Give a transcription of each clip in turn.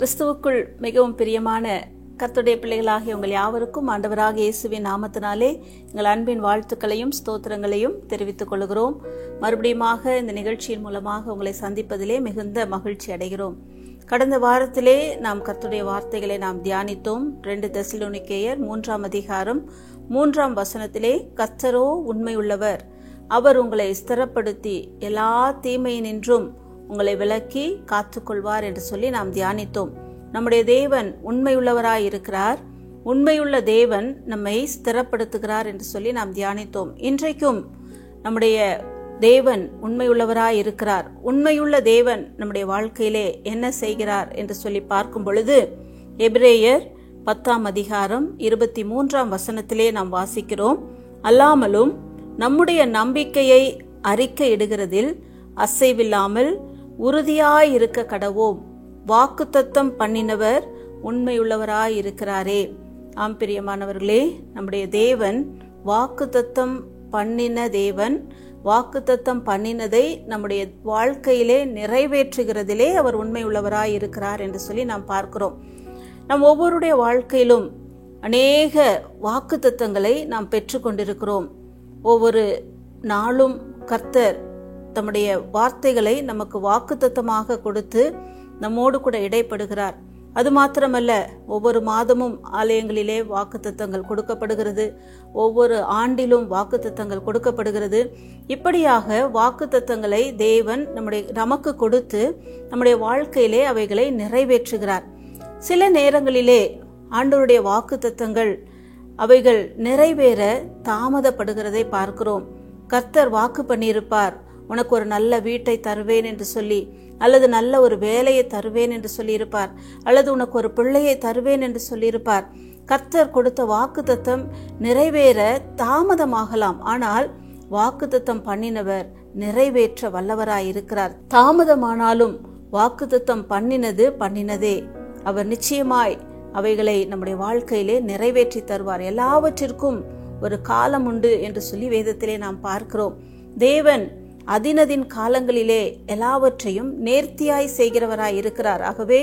கிறிஸ்துவுக்குள் மிகவும் பிரியமான கர்த்தருடைய பிள்ளைகளாகிய உங்கள் யாவருக்கும் ஆண்டவராக இயேசுவின் நாமத்தினாலே எங்கள் அன்பின் வாழ்த்துக்களையும் ஸ்தோத்திரங்களையும் தெரிவித்துக் கொள்கிறோம். மறுபடியுமாக இந்த நிகழ்ச்சியின் மூலமாக உங்களை சந்திப்பதிலே மிகுந்த மகிழ்ச்சி அடைகிறோம். கடந்த வாரத்திலே நாம் கர்த்தருடைய வார்த்தைகளை நாம் தியானித்தோம். 2 தெசலோனிக்கேயர் 3ஆம் அதிகாரம் 3ஆம் வசனத்திலே, கர்த்தரோ உண்மை உள்ளவர், அவர் உங்களை ஸ்திரப்படுத்தி எல்லா தீமையினின்றும் உங்களை விலக்கி காத்துக்கொள்வார் என்று சொல்லி நாம் தியானித்தோம். நம்முடைய தேவன் உண்மையுள்ளவராய் இருக்கிறார். உண்மையுள்ள தேவன் நம்மை ஸ்திரப்படுத்துகிறார் என்று சொல்லி நாம் தியானித்தோம். இன்றைக்கும் நம்முடைய தேவன் உண்மையுள்ளவராய் இருக்கிறார். உண்மையுள்ள தேவன் நம்முடைய வாழ்க்கையிலே என்ன செய்கிறார் என்று சொல்லி பார்க்கும் பொழுது, எபிரேயர் 10ஆம் அதிகாரம் 23ஆம் வசனத்திலே நாம் வாசிக்கிறோம். அல்லாமலும் நம்முடைய நம்பிக்கையை அறிக்கையிடுகிறதில் அசைவில்லாமல் உறுதியாயிருக்க கடவோம், வாக்குத்தத்தம் பண்ணினவர் உண்மையுள்ளவராய் இருக்கிறாரே. ஆம் பிரியமானவர்களே, நம்முடைய தேவன் வாக்குத்தத்தம் பண்ணின தேவன். வாக்குத்தத்தம் பண்ணினதை நம்முடைய வாழ்க்கையிலே நிறைவேற்றுகிறதிலே அவர் உண்மையுள்ளவராய் இருக்கிறார் என்று சொல்லி நாம் பார்க்கிறோம். நம் ஒவ்வொருடைய வாழ்க்கையிலும் அநேக வாக்குத்தத்தங்களை நாம் பெற்று கொண்டிருக்கிறோம். ஒவ்வொரு நாளும் கர்த்தர் தம்முடைய வார்த்தைகளை நமக்கு வாக்குத்தத்தமாக கொடுத்து நம்மோடு கூட இடைப்படுகிறார். அது மாத்திரமல்ல, ஒவ்வொரு மாதமும் ஆலயங்களிலே வாக்குத்தத்தங்கள் கொடுக்கப்படுகிறது. ஒவ்வொரு ஆண்டிலும் வாக்குத்தத்தங்கள் கொடுக்கப்படுகிறது. இப்படியாக வாக்குத்தத்தங்களை தேவன் நமக்கு கொடுத்து நம்முடைய வாழ்க்கையிலே அவைகளை நிறைவேற்றுகிறார். சில நேரங்களிலே ஆண்டவருடைய வாக்குத்தத்தங்கள் அவைகள் நிறைவேற தாமதப்படுகிறதை பார்க்கிறோம். கர்த்தர் வாக்கு பண்ணியிருப்பார், உனக்கு ஒரு நல்ல வீட்டை தருவேன் என்று சொல்லி, அல்லது நல்ல ஒரு வேலையை தருவேன் என்று சொல்லியிருப்பார், அல்லது உனக்கு ஒரு பிள்ளையை தருவேன் என்று சொல்லியிருப்பார். கர்த்தர் கொடுத்த வாக்குத்தத்தம் நிறைவேற தாமதமாகலாம். ஆனால் வாக்குத்தத்தம் பண்ணினவர் நிறைவேற்ற வல்லவராய் இருக்கிறார். தாமதமானாலும் வாக்குத்தத்தம் பண்ணினதே. அவர் நிச்சயமாய் அவைகளை நம்முடைய வாழ்க்கையிலே நிறைவேற்றி தருவார். எல்லாவற்றிற்கும் ஒரு காலம் உண்டு என்று சொல்லி வேதத்திலே நாம் பார்க்கிறோம். தேவன் அதினதின் காலங்களிலே எல்லாவற்றையும் நேர்த்தியாய் செய்கிறவராய் இருக்கிறார். ஆகவே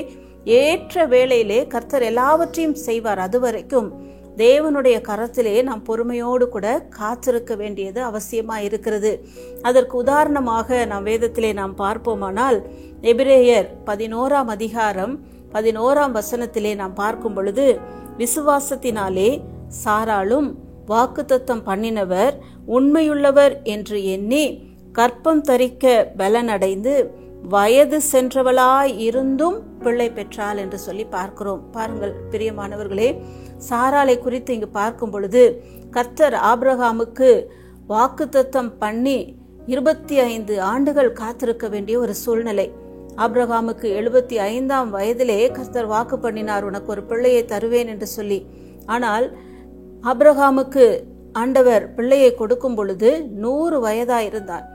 ஏற்ற வேளையிலே கர்த்தர் எல்லாவற்றையும் செய்வார். அதுவரைக்கும் தேவனுடைய கரத்திலே நாம் பொறுமையோடு கூட காத்திருக்க வேண்டியது அவசியமாய் இருக்கிறது. அதற்கு உதாரணமாக நாம் வேதத்திலே நாம் பார்ப்போமானால், எபிரேயர் 11ஆம் அதிகாரம் 11ஆம் வசனத்திலே நாம் பார்க்கும் பொழுது, விசுவாசத்தினாலே சாராளும் வாக்குத்தத்தம் பண்ணினவர் உண்மையுள்ளவர் என்று எண்ணி கற்பம் தரிக்க பலனடைந்து வயது சென்றவளாய் இருந்தும் பிள்ளை பெற்றாள் என்று சொல்லி பார்க்கிறோம். பாருங்கள் பிரியமானவர்களே, சாராளை குறித்து இங்கு பார்க்கும் பொழுது, கர்த்தர் ஆபிரகாமுக்கு வாக்குத்தத்தம் பண்ணி 25 ஆண்டுகள் காத்திருக்க வேண்டிய ஒரு சூழ்நிலை. ஆபிரகாமுக்கு 75ஆம் வயதிலே கர்த்தர் வாக்கு பண்ணினார், உனக்கு ஒரு பிள்ளையை தருவேன் என்று சொல்லி. ஆனால் ஆபிரகாமுக்கு ஆண்டவர் பிள்ளையை கொடுக்கும் பொழுது 100 வயதாயிருந்தார்.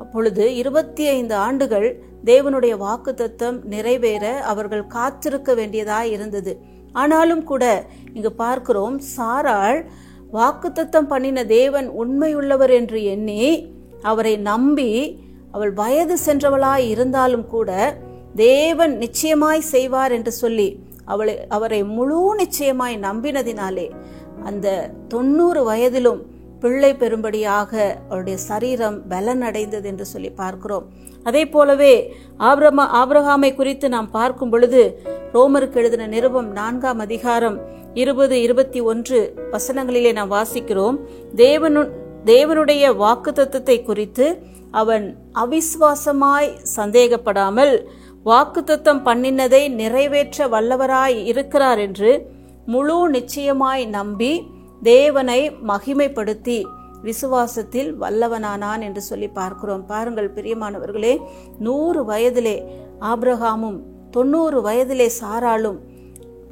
அப்பொழுது 25 ஆண்டுகள் தேவனுடைய வாக்குத்தத்தம் நிறைவேற அவர்கள் காத்திருக்க வேண்டியதாய் இருந்தது. ஆனாலும் கூட இங்கு பார்க்கிறோம், சாராள் வாக்குத்தத்தம் பண்ணின தேவன் உண்மையுள்ளவர் என்று எண்ணி அவரை நம்பி, அவள் வயது சென்றவளாய் இருந்தாலும் கூட தேவன் நிச்சயமாய் செய்வார் என்று சொல்லி அவரை முழு நிச்சயமாய் நம்பினதினாலே அந்த 90 வயதிலும் பிள்ளை பெறும்படியாக அவருடைய சரீரம் பலன் அடைந்தது என்று சொல்லி பார்க்கிறோம். அதே போலவே ஆபிரகாமை குறித்து நாம் பார்க்கும் பொழுது, ரோமருக்கு எழுதின நிருபம் 4ஆம் அதிகாரம் 20-21 வசனங்களிலே நாம் வாசிக்கிறோம், தேவனுடைய வாக்குத்தத்தத்தை குறித்து அவன் அவிசுவாசமாய் சந்தேகப்படாமல் வாக்குத்தத்தம் பண்ணினதை நிறைவேற்ற வல்லவராய் இருக்கிறார் என்று முழு நிச்சயமாய் நம்பி தேவனை மகிமைப்படுத்தி விசுவாசத்தில் வல்லவனானான் என்று சொல்லி பார்க்கிறோம். பாருங்கள் பிரியமானவர்களே, 100 வயதிலே ஆபிரகாமும் 90 வயதிலே சாராளும்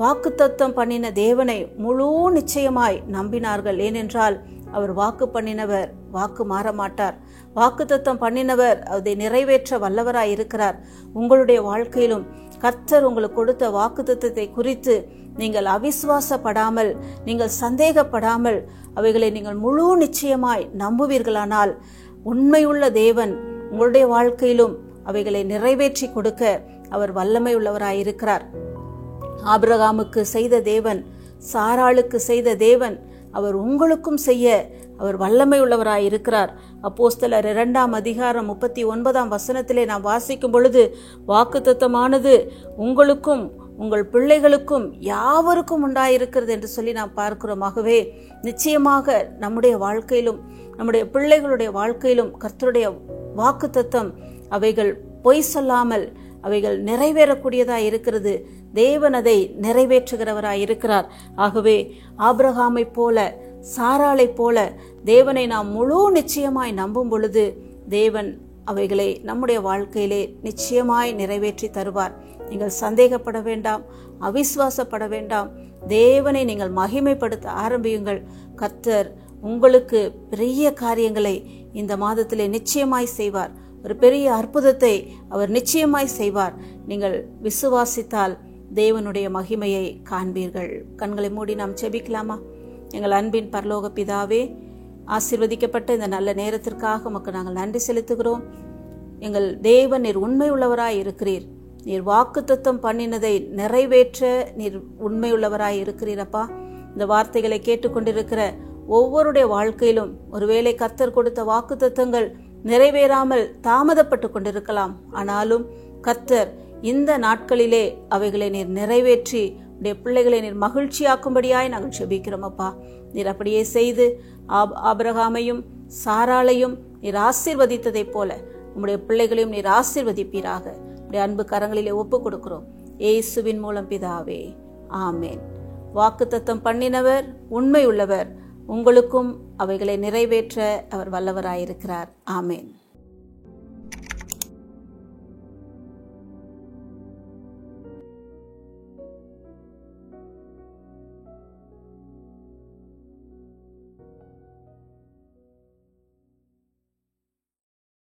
வாக்குத்தத்தம் பண்ணின தேவனை முழு நிச்சயமாய் நம்பினார்கள். ஏனென்றால் அவர் வாக்கு பண்ணினவர் வாக்கு மாறமாட்டார். வாக்குத்தத்தம் பண்ணினவர் அதை நிறைவேற்ற வல்லவராய் இருக்கிறார். உங்களுடைய வாழ்க்கையிலும் கர்த்தர் உங்களுக்கு கொடுத்த வாக்குத்தத்தத்தை குறித்து நீங்கள் அவிசுவாசப்படாமல், நீங்கள் சந்தேகப்படாமல் அவைகளை நீங்கள் முழு நிச்சயமாய் நம்புவீர்களானால், உண்மையுள்ள தேவன் உங்களுடைய வாழ்க்கையிலும் அவைகளை நிறைவேற்றி கொடுக்க அவர் வல்லமை உள்ளவராயிருக்கிறார். ஆபிரகாமுக்கு செய்த தேவன், சாராளுக்கு செய்த தேவன், அவர் உங்களுக்கும் செய்ய அவர் வல்லமை உள்ளவராய் இருக்கிறார். அப்போஸ்தலர் 2ஆம் அதிகாரம் 39ஆம் வசனத்திலே நாம் வாசிக்கும் பொழுது, வாக்குத்தத்தமானது உங்களுக்கும் உங்கள் பிள்ளைகளுக்கும் யாவருக்கும் உண்டாயிருக்கிறது என்று சொல்லி நாம் பார்க்கிறோம். ஆகவே நிச்சயமாக நம்முடைய வாழ்க்கையிலும் நம்முடைய பிள்ளைகளுடைய வாழ்க்கையிலும் கர்த்தருடைய வாக்குத்தத்தம் அவைகள் பொய் சொல்லாமல் அவைகள் நிறைவேறக்கூடியதாய் இருக்கிறது. தேவன் அதை நிறைவேற்றுகிறவராய் இருக்கிறார். ஆகவே ஆபிரகாமை போல, சாராளை போல தேவனை நாம் முழு நிச்சயமாய் நம்பும் பொழுது தேவன் அவைகளை நம்முடைய வாழ்க்கையிலே நிச்சயமாய் நிறைவேற்றி தருவார். நீங்கள் சந்தேகப்பட வேண்டாம், அவிசுவாசப்பட வேண்டாம். தேவனை நீங்கள் மகிமைப்படுத்த ஆரம்பியுங்கள். கர்த்தர் உங்களுக்கு பெரிய காரியங்களை இந்த மாதத்திலே நிச்சயமாய் செய்வார். ஒரு பெரிய அற்புதத்தை அவர் நிச்சயமாய் செய்வார். நீங்கள் விசுவாசித்தால் தேவனுடைய மகிமையை காண்பீர்கள். கண்களை மூடி நாம் ஜெபிக்கலாமா? எங்கள் அன்பின் பரலோக பிதாவே, ஆசீர்வதிக்கப்பட்ட இந்த நல்ல நேரத்திற்காக உமக்கு நாங்கள் நன்றி செலுத்துகிறோம். எங்கள் தேவன் நீர் உண்மை உள்ளவராய் இருக்கிறீர். நீர் வாக்குத்தத்தம் பண்ணினதை நிறைவேற்ற நீர் உண்மை உள்ளவராய் இருக்கிறீரப்பா. இந்த வார்த்தைகளை கேட்டுக்கொண்டிருக்கிற ஒவ்வொருடைய வாழ்க்கையிலும் ஒருவேளை கர்த்தர் கொடுத்த வாக்குத்தத்தங்கள் நிறைவேறாமல் தாமதப்பட்டு கொண்டிருக்கலாம். ஆனாலும் கர்த்தர் இந்த நாட்களிலே அவைகளை நீர் நிறைவேற்றி உடைய பிள்ளைகளை நீர் மகிழ்ச்சியாக்கும்படியாய் நாங்கள் ஜெபிக்கிறோம் அப்பா. நீர் அப்படியே செய்து ஆபிரகாமையும் சாராளையும் நீர் ஆசீர்வதித்ததை போல உம்முடைய பிள்ளைகளையும் நீர் ஆசீர்வதிப்பீராக. உடைய அன்பு கரங்களிலே ஒப்பு கொடுக்கிறோம், இயேசுவின் மூலம் பிதாவே, ஆமேன். வாக்குத்தத்தம் பண்ணினவர் உண்மை உள்ளவர். உங்களுக்கும் அவைகளை நிறைவேற்ற அவர் வல்லவராயிருக்கிறார். ஆமேன்.